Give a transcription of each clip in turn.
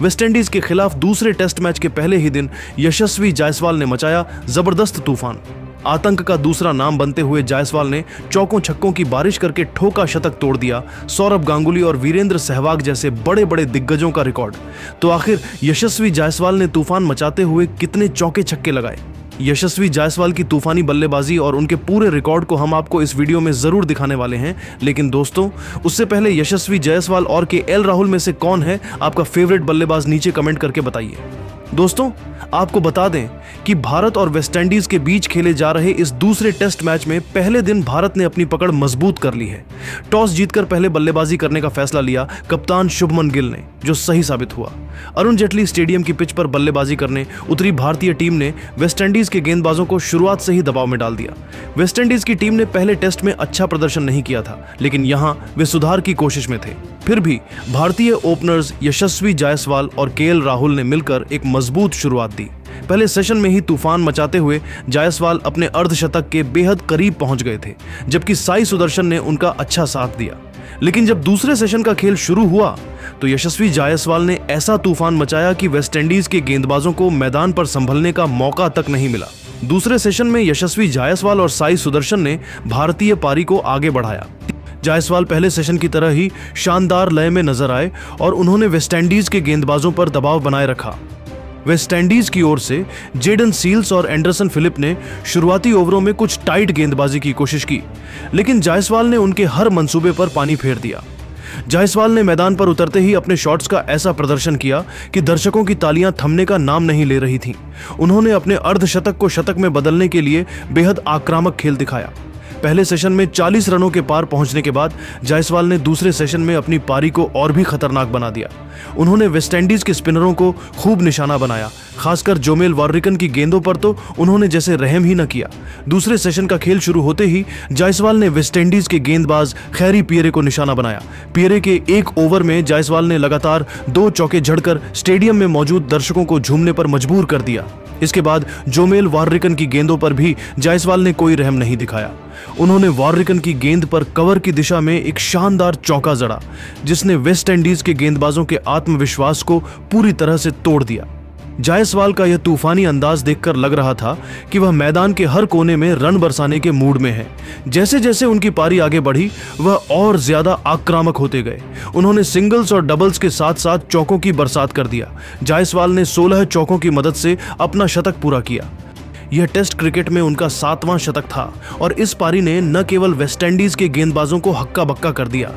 West Indies के खिलाफ दूसरे टेस्ट मैच के पहले ही दिन यशस्वी जायसवाल ने मचाया जबरदस्त तूफान। आतंक का दूसरा नाम बनते हुए जायसवाल ने चौकों छक्कों की बारिश करके ठोका शतक तोड़ दिया सौरभ गांगुली और वीरेंद्र सहवाग जैसे बड़े बड़े दिग्गजों का रिकॉर्ड। तो आखिर यशस्वी जायसवाल ने तूफान मचाते हुए कितने चौके छक्के लगाए? यशस्वी जायसवाल की तूफानी बल्लेबाजी और उनके पूरे रिकॉर्ड को हम आपको इस वीडियो में जरूर दिखाने वाले हैं। लेकिन दोस्तों, उससे पहले यशस्वी जायसवाल और केएल राहुल में से कौन है आपका फेवरेट बल्लेबाज, नीचे कमेंट करके बताइए। दोस्तों, आपको बता दें कि भारत और वेस्टइंडीज के बीच खेले जा रहे इस दूसरे टेस्ट मैच में पहले दिन भारत ने अपनी पकड़ मजबूत कर ली है। टॉस जीतकर पहले बल्लेबाजी करने का फैसला लिया कप्तान शुभमन गिल ने, जो सही साबित हुआ। अरुण जेटली स्टेडियम की पिच पर बल्लेबाजी करने उतरी भारतीय टीम ने वेस्टइंडीज के गेंदबाजों को शुरुआत से ही दबाव में डाल दिया। वेस्टइंडीज की टीम ने पहले टेस्ट में अच्छा प्रदर्शन नहीं किया था, लेकिन यहां वे सुधार की कोशिश में थे। फिर भी भारतीय ओपनर्स यशस्वी जायसवाल और केएल राहुल ने मिलकर एक मजबूत शुरुआत दी। पहले सेशन में ही तूफान मचाते हुए जायसवाल अपने अर्धशतक के बेहद करीब पहुंच गए थे, जबकि साई सुदर्शन ने उनका अच्छा साथ दिया। लेकिन जब दूसरे सेशन का खेल शुरू हुआ तो यशस्वी जायसवाल ने ऐसा तूफान मचाया कि वेस्टइंडीज के गेंदबाजों को मैदान पर संभलने का मौका तक नहीं मिला। दूसरे सेशन में यशस्वी जायसवाल और साई सुदर्शन ने भारतीय पारी को आगे बढ़ाया। जायसवाल पहले सेशन की तरह ही शानदार लय में नजर आए और उन्होंने वेस्टइंडीज के गेंदबाजों पर दबाव बनाए रखा। वेस्टइंडीज की ओर से जेडन सील्स और एंडरसन फिलिप ने शुरुआती ओवरों में कुछ टाइट गेंदबाजी की कोशिश की, लेकिन जायसवाल ने उनके हर मंसूबे पर पानी फेर दिया। जायसवाल ने मैदान पर उतरते ही अपने शॉट्स का ऐसा प्रदर्शन किया कि दर्शकों की तालियां थमने का नाम नहीं ले रही थीं। उन्होंने अपने अर्धशतक को शतक में बदलने के लिए बेहद आक्रामक खेल दिखाया। पहले सेशन में 40 रनों के पार पहुंचने के बाद जायसवाल ने दूसरे सेशन में अपनी पारी को और भी खतरनाक बना दिया। उन्होंने वेस्टइंडीज के स्पिनरों को खूब निशाना बनाया, खासकर जोमेल वार्रिकन की गेंदों पर तो उन्होंने जैसे रहम ही न किया। दूसरे सेशन का खेल शुरू होते ही जायसवाल ने वेस्टइंडीज के गेंदबाज खैरी पियरे को निशाना बनाया। पियरे के एक ओवर में जायसवाल ने लगातार 2 चौके झड़कर स्टेडियम में मौजूद दर्शकों को झूमने पर मजबूर कर दिया। इसके बाद जोमेल वार्रिकन की गेंदों पर भी जायसवाल ने कोई रहम नहीं दिखाया। उन्होंने वार्रिकन की गेंद पर कवर की दिशा में एक शानदार चौका जड़ा, जिसने वेस्टइंडीज के गेंदबाजों के आत्मविश्वास को पूरी तरह से तोड़ दिया। जायसवाल का यह तूफानी अंदाज देखकर लग रहा था कि वह मैदान के हर कोने में रन बरसाने के मूड में है। जैसे जैसे उनकी पारी आगे बढ़ी, वह और ज्यादा आक्रामक होते गए। उन्होंने सिंगल्स और डबल्स के साथ साथ चौकों की बरसात कर दिया। जायसवाल ने 16 चौकों की मदद से अपना शतक पूरा किया। यह टेस्ट क्रिकेट में उनका 7वां शतक था और इस पारी ने न केवल वेस्टइंडीज के गेंदबाजों को हक्का बक्का कर दिया,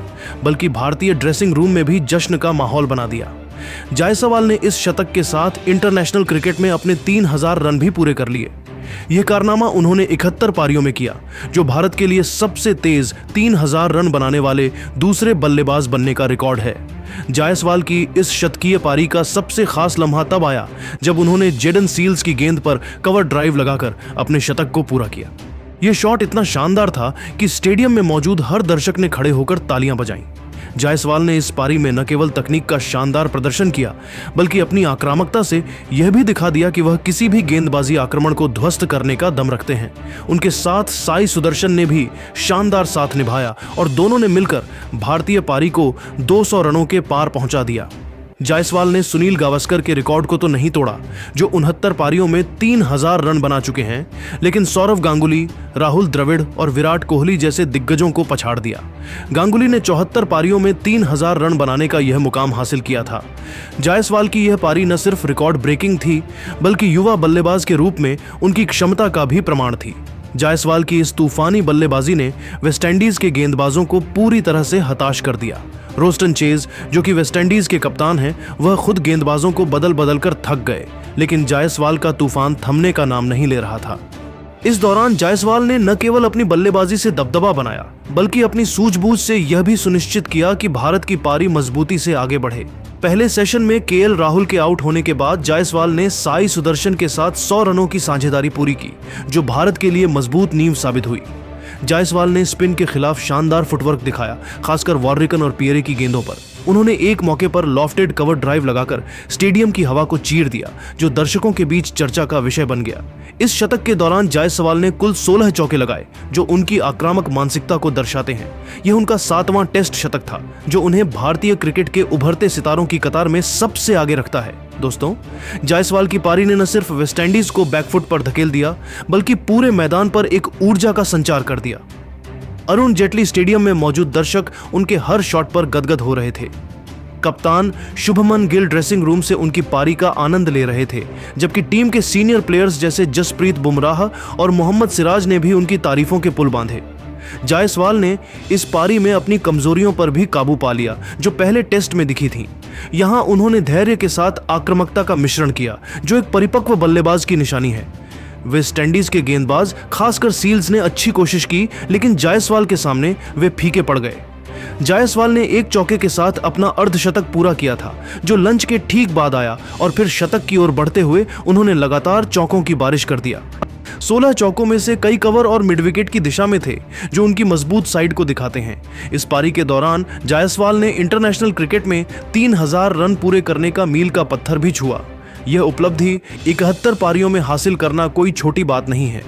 बल्कि भारतीय ड्रेसिंग रूम में भी जश्न का माहौल बना दिया। जायसवाल ने इस शतक के साथ इंटरनेशनल क्रिकेट में अपने 3000 रन भी पूरे कर लिए। यह कारनामा उन्होंने 71 पारियों में किया, जो भारत के लिए सबसे तेज 3000 रन बनाने वाले दूसरे बल्लेबाज बनने का रिकॉर्ड है। जायसवाल की इस शतकीय पारी का सबसे खास लम्हा तब आया जब उन्होंने जेडन सील्स की गेंद पर कवर ड्राइव लगाकर अपने शतक को पूरा किया। यह शॉट इतना शानदार था कि स्टेडियम में मौजूद हर दर्शक ने खड़े होकर तालियां बजाईं। जायसवाल ने इस पारी में न केवल तकनीक का शानदार प्रदर्शन किया, बल्कि अपनी आक्रामकता से यह भी दिखा दिया कि वह किसी भी गेंदबाजी आक्रमण को ध्वस्त करने का दम रखते हैं। उनके साथ साई सुदर्शन ने भी शानदार साथ निभाया और दोनों ने मिलकर भारतीय पारी को 200 रनों के पार पहुंचा दिया। जायसवाल ने सुनील गावस्कर के रिकॉर्ड को तो नहीं तोड़ा, जो 69 पारियों में 3000 रन बना चुके हैं, लेकिन सौरभ गांगुली, राहुल द्रविड़ और विराट कोहली जैसे दिग्गजों को पछाड़ दिया। गांगुली ने 74 पारियों में 3000 रन बनाने का यह मुकाम हासिल किया था। जायसवाल की यह पारी न सिर्फ रिकॉर्ड ब्रेकिंग थी, बल्कि युवा बल्लेबाज के रूप में उनकी क्षमता का भी प्रमाण थी। जायसवाल की इस तूफानी बल्लेबाजी ने वेस्टइंडीज के गेंदबाजों को पूरी तरह से हताश कर दिया। रोस्टन चेज, जो कि वेस्टइंडीज के कप्तान हैं, वह खुद गेंदबाजों को बदल बदल कर थक गए, लेकिन जायसवाल का तूफान थमने का नाम नहीं ले रहा था। इस दौरान जायसवाल ने न केवल अपनी बल्लेबाजी से दबदबा बनाया, बल्कि अपनी सूझबूझ से यह भी सुनिश्चित किया कि भारत की पारी मजबूती से आगे बढ़े। पहले सेशन में केएल राहुल के आउट होने के बाद जायसवाल ने साई सुदर्शन के साथ 100 रनों की साझेदारी पूरी की, जो भारत के लिए मजबूत नींव साबित हुई। जायसवाल ने स्पिन के खिलाफ शानदार फुटवर्क दिखाया, खासकर वार्रिकन और पियरे की गेंदों पर। उन्होंने एक मौके पर लॉफ्टेड कवर ड्राइव लगाकर स्टेडियम की हवा को चीर दिया, जो दर्शकों के बीच चर्चा का विषय बन गया। इस शतक के दौरान जायसवाल ने कुल 16 चौके लगाए, जो उनकी आक्रामक मानसिकता को दर्शाते हैं। यह उनका 7वां टेस्ट शतक था, जो उन्हें भारतीय क्रिकेट के उभरते सितारों की कतार में सबसे आगे रखता है। दोस्तों, जायसवाल की पारी ने न सिर्फ वेस्टइंडीज को बैकफुट पर धकेल दिया, बल्कि पूरे मैदान पर एक ऊर्जा का संचार कर दिया। अरुण जेटली स्टेडियम में मौजूद दर्शक उनके हर शॉट पर गदगद हो रहे थे। कप्तान शुभमन गिल ड्रेसिंग रूम से उनकी पारी का आनंद ले रहे थे, जबकि टीम के सीनियर प्लेयर्स जैसे जसप्रीत बुमराह और मोहम्मद सिराज ने भी उनकी तारीफों के पुल बांधे। जायसवाल ने इस पारी में अपनी कमजोरियों पर भी काबू पा लिया, जो पहले टेस्ट में दिखी थी। यहां उन्होंने धैर्य के साथ आक्रामकता का मिश्रण किया, जो एक परिपक्व बल्लेबाज की निशानी है। वेस्टइंडीज के गेंदबाज, खासकर सील्स ने अच्छी कोशिश की, लेकिन जायसवाल के सामने वे फीके पड़ गए। जायसवाल ने एक चौके के साथ अपना अर्धशतक पूरा किया था, जो लंच के ठीक बाद आया, और फिर शतक की ओर बढ़ते हुए उन्होंने लगातार चौकों की बारिश कर दिया। 16 चौकों में से कई कवर और मिड विकेट की दिशा में थे, जो उनकी मजबूत साइड को दिखाते हैं। इस पारी के दौरान जायसवाल ने इंटरनेशनल क्रिकेट में 3000 रन पूरे करने का मील का पत्थर भी छुआ। यह उपलब्धि 71 पारियों में हासिल करना कोई छोटी बात नहीं है।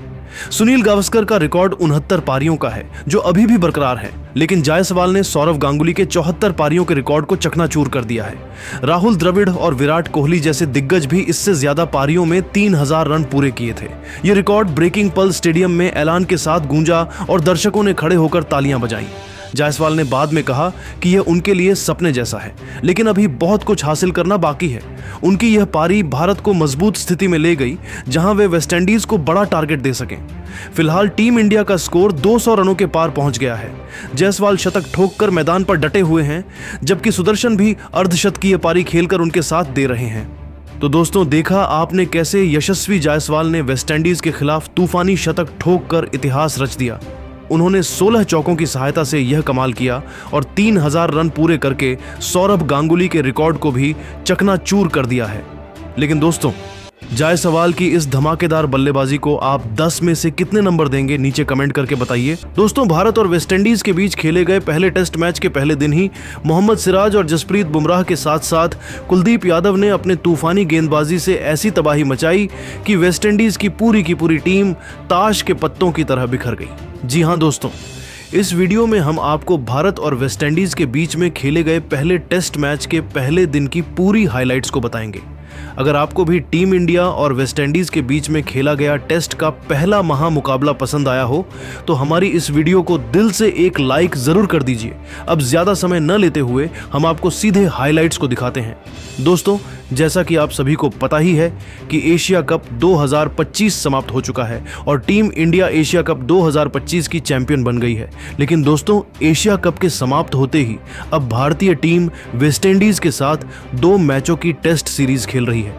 सुनील गावस्कर का रिकॉर्ड 69 पारियों का है, जो अभी भी बरकरार है, लेकिन जायसवाल ने सौरव गांगुली के 74 पारियों के रिकॉर्ड को चकनाचूर कर दिया है। राहुल द्रविड़ और विराट कोहली जैसे दिग्गज भी इससे ज्यादा पारियों में 3000 रन पूरे किए थे। यह रिकॉर्ड ब्रेकिंग पल स्टेडियम में ऐलान के साथ गूंजा और दर्शकों ने खड़े होकर तालियां बजाई। जायसवाल ने बाद में कहा कि यह उनके लिए सपने जैसा है, लेकिन अभी बहुत कुछ हासिल करना बाकी है। उनकी यह पारी भारत को मजबूत स्थिति में ले गई, जहां वे वेस्टइंडीज को बड़ा टारगेट दे सकें। फिलहाल टीम इंडिया का स्कोर 200 रनों के पार पहुंच गया है। जायसवाल शतक ठोककर मैदान पर डटे हुए हैं, जबकि सुदर्शन भी अर्धशतकीय पारी खेलकर उनके साथ दे रहे हैं। तो दोस्तों, देखा आपने कैसे यशस्वी जायसवाल ने वेस्टइंडीज के खिलाफ तूफानी शतक ठोककर इतिहास रच दिया। उन्होंने 16 चौकों की सहायता से यह कमाल किया और 3000 रन पूरे करके सौरभ गांगुली के रिकॉर्ड को भी चकनाचूर कर दिया है। लेकिन दोस्तों, जायसवाल की इस धमाकेदार बल्लेबाजी को आप 10 में से कितने नंबर देंगे, नीचे कमेंट करके बताइए। दोस्तों, भारत और वेस्टइंडीज के बीच खेले गए पहले टेस्ट मैच के पहले दिन ही मोहम्मद सिराज और जसप्रीत बुमराह के साथ साथ कुलदीप यादव ने अपने तूफानी गेंदबाजी से ऐसी तबाही मचाई कि वेस्टइंडीज की पूरी टीम ताश के पत्तों की तरह बिखर गई। जी हाँ दोस्तों, इस वीडियो में हम आपको भारत और वेस्टइंडीज के बीच में खेले गए पहले टेस्ट मैच के पहले दिन की पूरी हाइलाइट्स को बताएंगे। अगर आपको भी टीम इंडिया और वेस्टइंडीज के बीच में खेला गया टेस्ट का पहला महामुकाबला पसंद आया हो, तो हमारी इस वीडियो को दिल से एक लाइक जरूर कर दीजिए। अब ज्यादा समय न लेते हुए हम आपको सीधे हाइलाइट्स को दिखाते हैं। दोस्तों, जैसा कि आप सभी को पता ही है कि एशिया कप 2025 समाप्त हो चुका है और टीम इंडिया एशिया कप 2025 की चैंपियन बन गई है। लेकिन दोस्तों, एशिया कप के समाप्त होते ही अब भारतीय टीम वेस्टइंडीज के साथ 2 मैचों की टेस्ट सीरीज खेल रही है।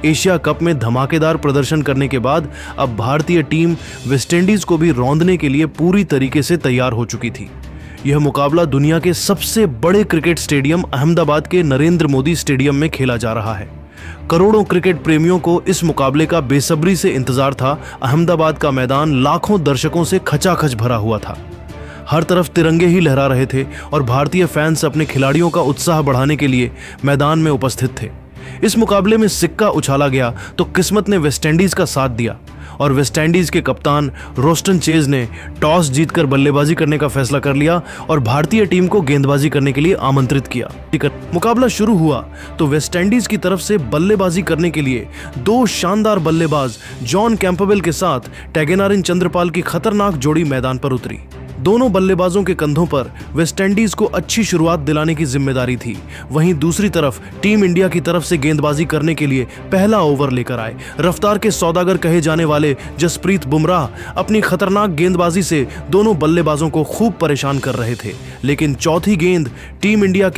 एशिया कप में धमाकेदार प्रदर्शन करने के बाद अब भारतीय टीम वेस्टइंडीज को भी रौंदने के लिए पूरी तरीके से तैयार हो चुकी थी। यह मुकाबला दुनिया के सबसे बड़े क्रिकेट स्टेडियम अहमदाबाद के नरेंद्र मोदी स्टेडियम में खेला जा रहा है। करोड़ों क्रिकेट प्रेमियों को इस मुकाबले का बेसब्री से इंतजार था। अहमदाबाद का मैदान लाखों दर्शकों से खचाखच भरा हुआ था। हर तरफ तिरंगे ही लहरा रहे थे और भारतीय फैंस अपने खिलाड़ियों का उत्साह बढ़ाने के लिए मैदान में उपस्थित थे। इस मुकाबले में सिक्का उछाला गया तो किस्मत ने वेस्टइंडीज का साथ दिया और वेस्टइंडीज के कप्तान रोस्टन चेज ने टॉस जीतकर बल्लेबाजी करने का फैसला कर लिया और भारतीय टीम को गेंदबाजी करने के लिए आमंत्रित किया। मुकाबला शुरू हुआ तो वेस्टइंडीज की तरफ से बल्लेबाजी करने के लिए 2 शानदार बल्लेबाज जॉन कैंपबेल के साथ टैगेनारिन चंद्रपाल की खतरनाक जोड़ी मैदान पर उतरी। दोनों बल्लेबाजों के कंधों पर वेस्टइंडीज को अच्छी शुरुआत दिलाने की जिम्मेदारी थी। वहीं दूसरी तरफ टीम इंडिया की तरफ से गेंदबाजी करने के लिए पहला ओवर लेकर आए रफ्तार के सौदागर कहे जाने वाले जसप्रीत बुमराह अपनी खतरनाक गेंदबाजी से दोनों बल्लेबाजों को खूब परेशान कर रहे थे। लेकिन चौथी गेंद टीम इंडिया के